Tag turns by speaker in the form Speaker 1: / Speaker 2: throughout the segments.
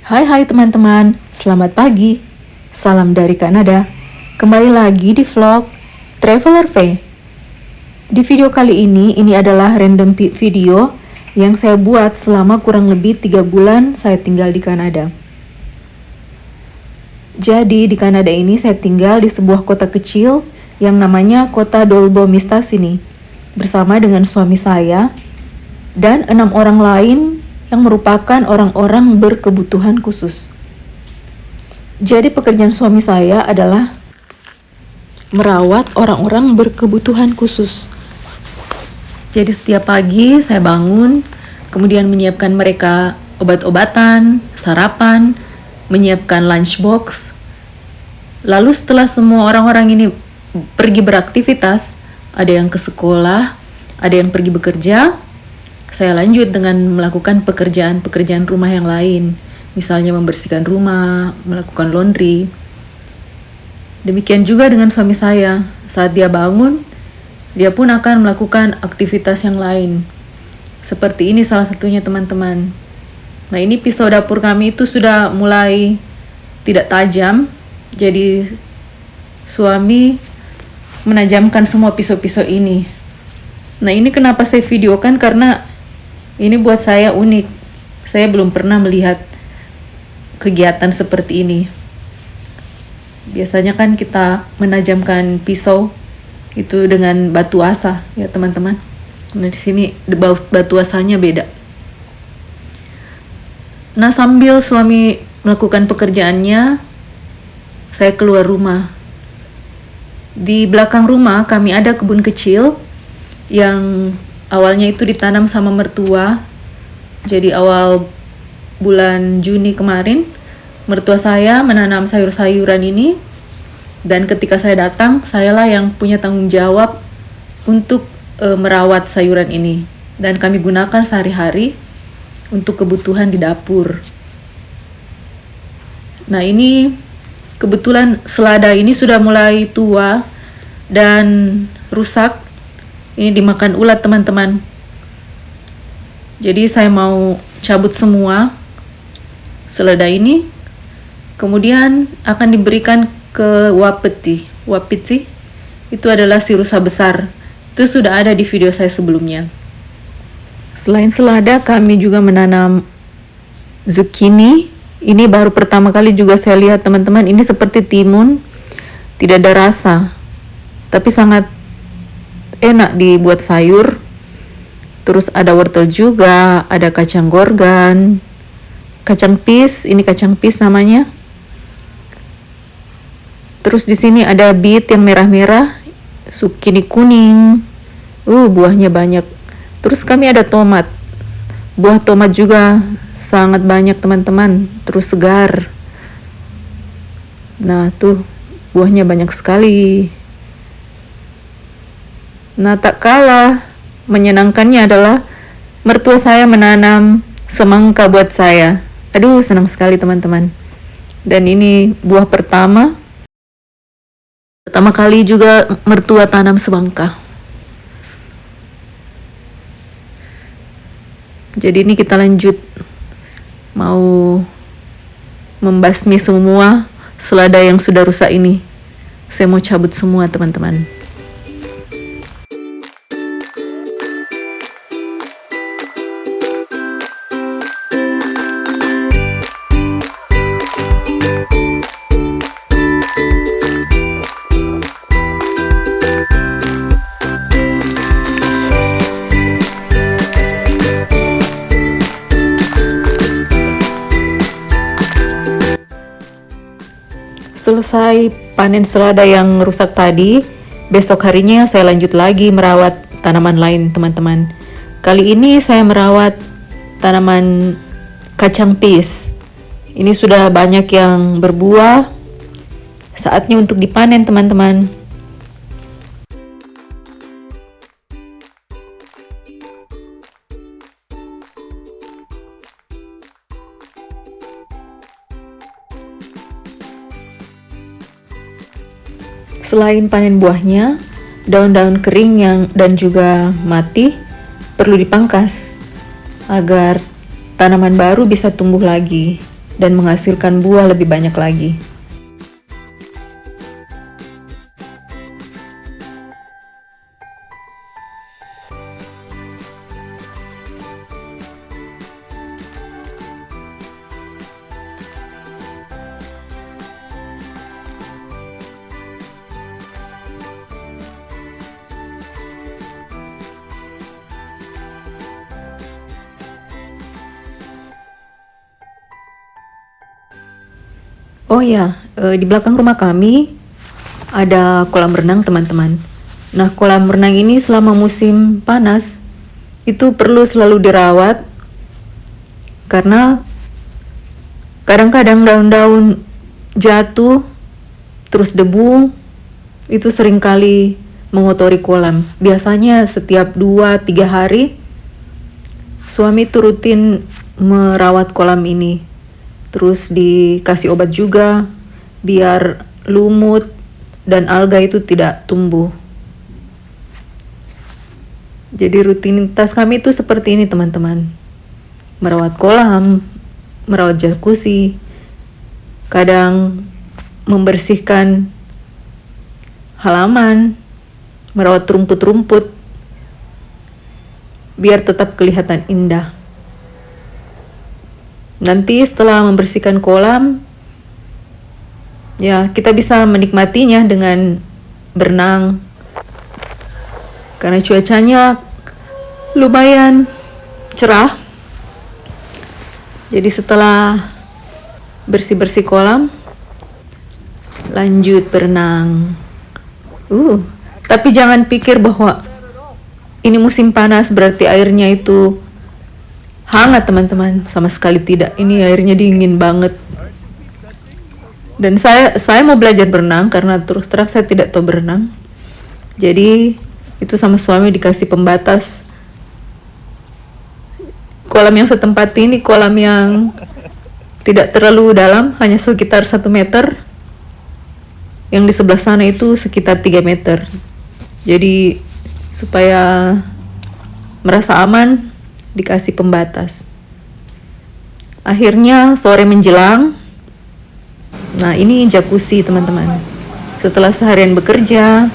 Speaker 1: Hai teman-teman, selamat pagi. Salam dari Kanada. Kembali lagi di vlog Traveler V. Di video kali ini adalah random video yang saya buat selama kurang lebih 3 bulan saya tinggal di Kanada. Jadi di Kanada ini saya tinggal di sebuah kota kecil yang namanya kota Dolbeau-Mistassini bersama dengan suami saya dan 6 orang lain yang merupakan orang-orang berkebutuhan khusus. Jadi pekerjaan suami saya adalah merawat orang-orang berkebutuhan khusus. Jadi setiap pagi saya bangun, kemudian menyiapkan mereka obat-obatan, sarapan, menyiapkan lunchbox. Lalu setelah semua orang-orang ini pergi beraktivitas, ada yang ke sekolah, ada yang pergi bekerja, saya lanjut dengan melakukan pekerjaan-pekerjaan rumah yang lain. Misalnya membersihkan rumah, melakukan laundry. Demikian juga dengan suami saya. Saat dia bangun, dia pun akan melakukan aktivitas yang lain. Seperti ini salah satunya teman-teman. Nah ini pisau dapur kami itu sudah mulai tidak tajam. Jadi suami menajamkan semua pisau-pisau ini. Nah ini kenapa saya videokan, karena ini buat saya unik. Saya belum pernah melihat kegiatan seperti ini. Biasanya kan kita menajamkan pisau itu dengan batu asa ya teman-teman. Nah di sini batu asanya beda. Nah sambil suami melakukan pekerjaannya, saya keluar rumah. Di belakang rumah kami ada kebun kecil yang awalnya itu ditanam sama mertua. Jadi awal bulan Juni kemarin, mertua saya menanam sayur-sayuran ini. Dan ketika saya datang, sayalah yang punya tanggung jawab untuk merawat sayuran ini. Dan kami gunakan sehari-hari untuk kebutuhan di dapur. Nah ini kebetulan selada ini sudah mulai tua dan rusak. Ini dimakan ulat teman-teman. Jadi saya mau cabut semua selada ini. Kemudian akan diberikan ke wapiti. Wapiti itu adalah si rusa besar. Itu sudah ada di video saya sebelumnya. Selain selada, kami juga menanam zucchini. Ini baru pertama kali juga saya lihat teman-teman. Ini seperti timun. Tidak ada rasa. Tapi sangat enak dibuat sayur. Terus ada wortel juga, ada kacang gorgan, kacang pis, ini kacang pis namanya. Terus di sini ada beet yang merah-merah, zucchini kuning. Buahnya banyak. Terus kami ada tomat. Buah tomat juga sangat banyak teman-teman, terus segar. Nah, tuh buahnya banyak sekali. Nah, tak kalah menyenangkannya adalah mertua saya menanam semangka buat saya. Aduh, senang sekali teman-teman. Dan ini buah pertama. Pertama kali juga mertua tanam semangka. Jadi ini kita lanjut. Mau membasmi semua selada yang sudah rusak ini. Saya mau cabut semua teman-teman. Selesai panen selada yang rusak tadi, besok harinya saya lanjut lagi merawat tanaman lain teman-teman. Kali ini saya merawat tanaman kacang pis. Ini sudah banyak yang berbuah. Saatnya untuk dipanen teman-teman. Selain panen buahnya, daun-daun kering dan juga mati perlu dipangkas agar tanaman baru bisa tumbuh lagi. dan menghasilkan buah lebih banyak lagi. Oh ya, di belakang rumah kami ada kolam renang teman-teman. Nah, kolam renang ini selama musim panas itu perlu selalu dirawat karena kadang-kadang daun-daun jatuh, terus debu itu seringkali mengotori kolam. Biasanya setiap 2-3 hari suami itu rutin merawat kolam ini. Terus dikasih obat juga biar lumut dan alga itu tidak tumbuh. Jadi rutinitas kami itu seperti ini teman-teman. Merawat kolam, merawat jacuzzi, kadang membersihkan halaman, merawat rumput-rumput biar tetap kelihatan indah. Nanti setelah membersihkan kolam, ya kita bisa menikmatinya dengan berenang. Karena cuacanya lumayan cerah. Jadi setelah bersih-bersih kolam, lanjut berenang. Tapi jangan pikir bahwa ini musim panas berarti airnya itu hangat teman-teman, sama sekali tidak. Ini airnya dingin banget. Dan saya mau belajar berenang karena terus terang saya tidak tahu berenang. Jadi itu sama suami dikasih pembatas. Kolam yang setempat ini kolam yang tidak terlalu dalam, hanya sekitar 1 meter. Yang di sebelah sana itu sekitar 3 meter. Jadi supaya merasa aman, dikasih pembatas. Akhirnya sore menjelang, nah ini jacuzzi teman-teman. Setelah seharian bekerja,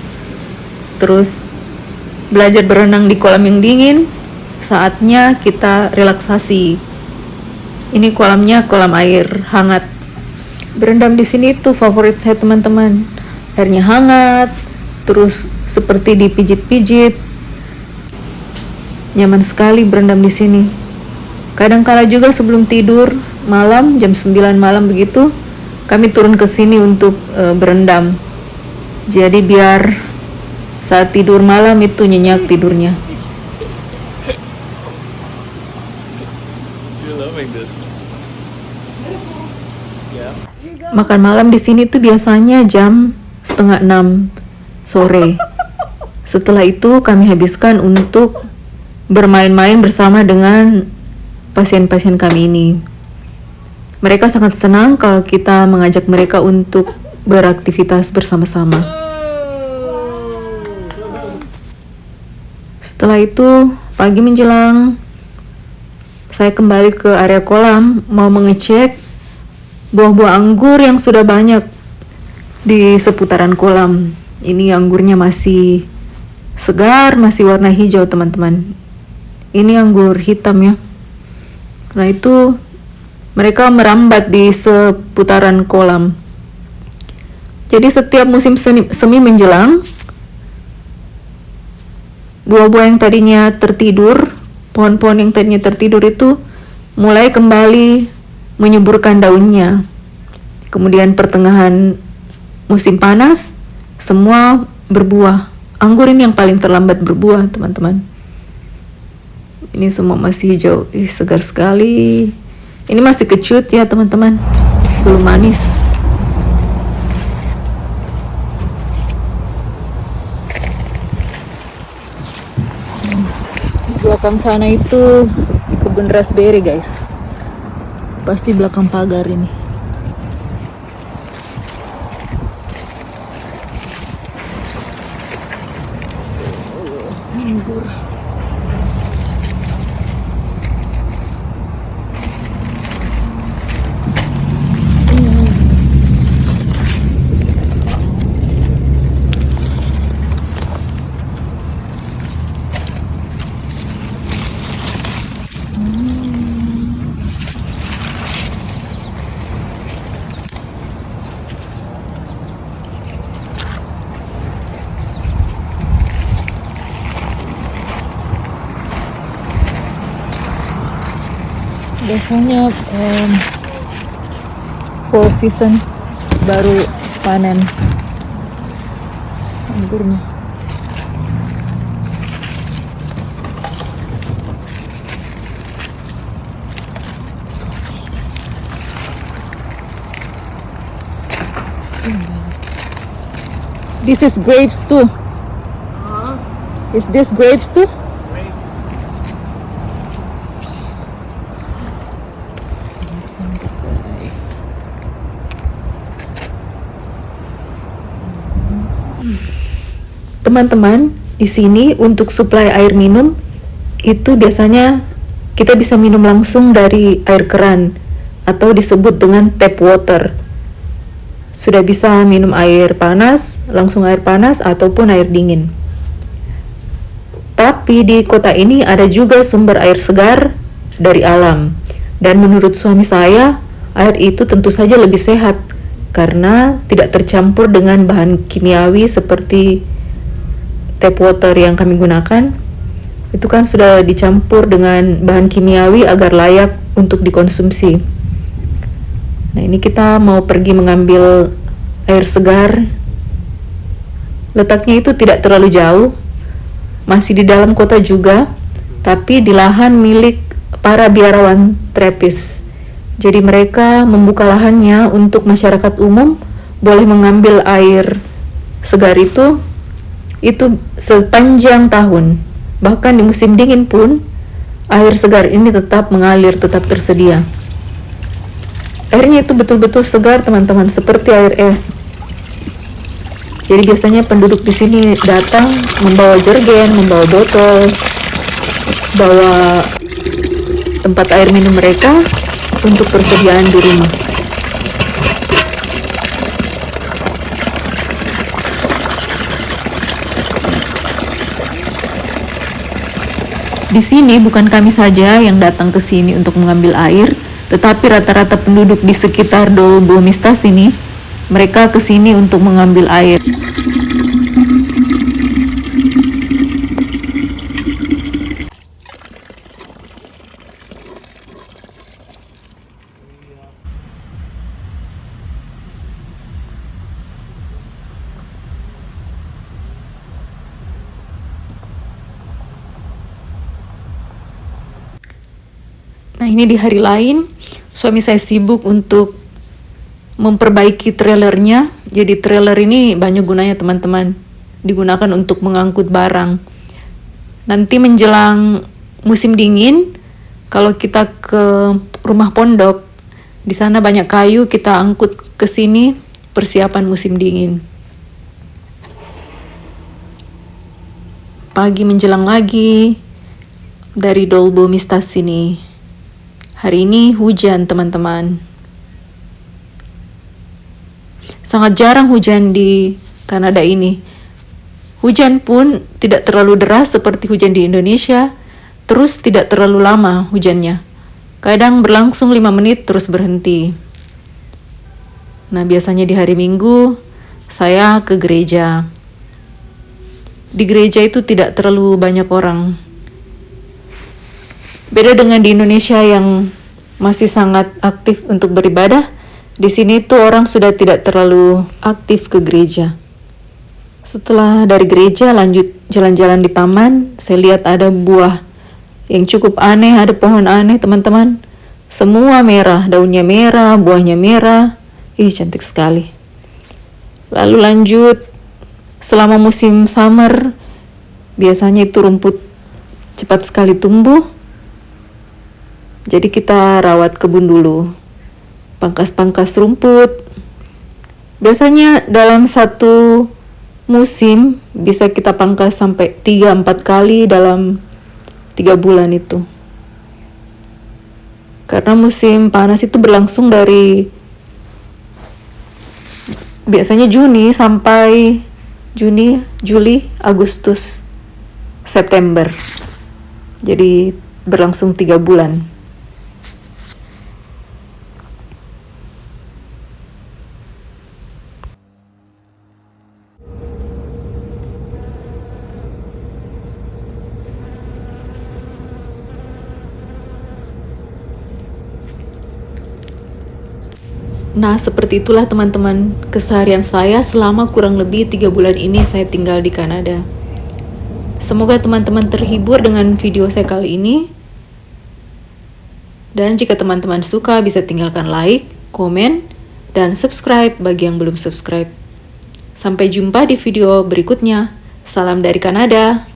Speaker 1: terus belajar berenang di kolam yang dingin, saatnya kita relaksasi. Ini kolamnya kolam air hangat. Berendam di sini tuh favorit saya teman-teman. Airnya hangat, terus seperti dipijit-pijit. Nyaman sekali berendam di sini. Kadang-kala juga sebelum tidur malam jam 9 malam begitu, kami turun ke sini untuk berendam. Jadi biar saat tidur malam itu nyenyak tidurnya. Makan malam di sini tuh biasanya jam 5:30 sore. Setelah itu kami habiskan untuk bermain-main bersama dengan pasien-pasien kami ini. Mereka sangat senang kalau kita mengajak mereka untuk beraktivitas bersama-sama. Setelah itu, pagi menjelang, saya kembali ke area kolam mau mengecek buah-buah anggur yang sudah banyak di seputaran kolam. Ini anggurnya masih segar, masih warna hijau teman-teman. Ini anggur hitam ya. Nah itu mereka merambat di seputaran kolam. Jadi setiap musim semi menjelang, buah-buah yang tadinya tertidur, pohon-pohon yang tadinya tertidur itu mulai kembali menyuburkan daunnya. Kemudian pertengahan musim panas, semua berbuah. Anggur ini yang paling terlambat berbuah teman-teman. Ini semua masih hijau, segar sekali. Ini masih kecut ya teman-teman, belum manis. Belakang sana itu kebun raspberry guys. Pasti belakang pagar ini. Anggur. Biasanya fall season baru panen anggurnya. This is grapes too. Is this grapes too? Teman-teman, di sini untuk suplai air minum itu biasanya kita bisa minum langsung dari air keran atau disebut dengan tap water. Sudah bisa minum air panas, langsung air panas ataupun air dingin. Tapi di kota ini ada juga sumber air segar dari alam. Dan menurut suami saya, air itu tentu saja lebih sehat karena tidak tercampur dengan bahan kimiawi seperti tap water yang kami gunakan. Itu kan sudah dicampur dengan bahan kimiawi agar layak untuk dikonsumsi. Nah, ini kita mau pergi mengambil air segar. Letaknya itu tidak terlalu jauh, masih di dalam kota juga, tapi di lahan milik para biarawan Trappist. Jadi mereka membuka lahannya untuk masyarakat umum boleh mengambil air segar itu sepanjang tahun. Bahkan di musim dingin pun air segar ini tetap mengalir, tetap tersedia. Airnya itu betul-betul segar, teman-teman, seperti air es. Jadi biasanya penduduk di sini datang membawa jergen, membawa botol, bawa tempat air minum mereka untuk persediaan di rumah. Di sini bukan kami saja yang datang ke sini untuk mengambil air, tetapi rata-rata penduduk di sekitar Dolbo Mistas ini, mereka ke sini untuk mengambil air. Nah, ini di hari lain, suami saya sibuk untuk memperbaiki trailernya. Jadi trailer ini banyak gunanya, teman-teman. Digunakan untuk mengangkut barang. Nanti menjelang musim dingin, kalau kita ke rumah pondok, di sana banyak kayu, kita angkut ke sini persiapan musim dingin. Pagi menjelang lagi dari Dolbo Mistas sini. Hari ini hujan, teman-teman. Sangat jarang hujan di Kanada ini. Hujan pun tidak terlalu deras seperti hujan di Indonesia, terus tidak terlalu lama hujannya. Kadang berlangsung 5 menit terus berhenti. Nah, biasanya di hari Minggu saya ke gereja. Di gereja itu tidak terlalu banyak orang. Beda dengan di Indonesia yang masih sangat aktif untuk beribadah, di sini tuh orang sudah tidak terlalu aktif ke gereja. Setelah dari gereja lanjut jalan-jalan di taman, saya lihat ada buah yang cukup aneh, ada pohon aneh, teman-teman. Semua merah, daunnya merah, buahnya merah. Cantik sekali. Lalu lanjut, selama musim summer, biasanya itu rumput cepat sekali tumbuh. Jadi kita rawat kebun dulu, pangkas-pangkas rumput. Biasanya dalam satu musim bisa kita pangkas sampai 3-4 kali dalam 3 bulan itu. Karena musim panas itu berlangsung dari biasanya Juni sampai Juli, Agustus, September. Jadi berlangsung 3 bulan. Nah, seperti itulah teman-teman keseharian saya selama kurang lebih 3 bulan ini saya tinggal di Kanada. Semoga teman-teman terhibur dengan video saya kali ini. Dan jika teman-teman suka bisa tinggalkan like, komen, dan subscribe bagi yang belum subscribe. Sampai jumpa di video berikutnya. Salam dari Kanada.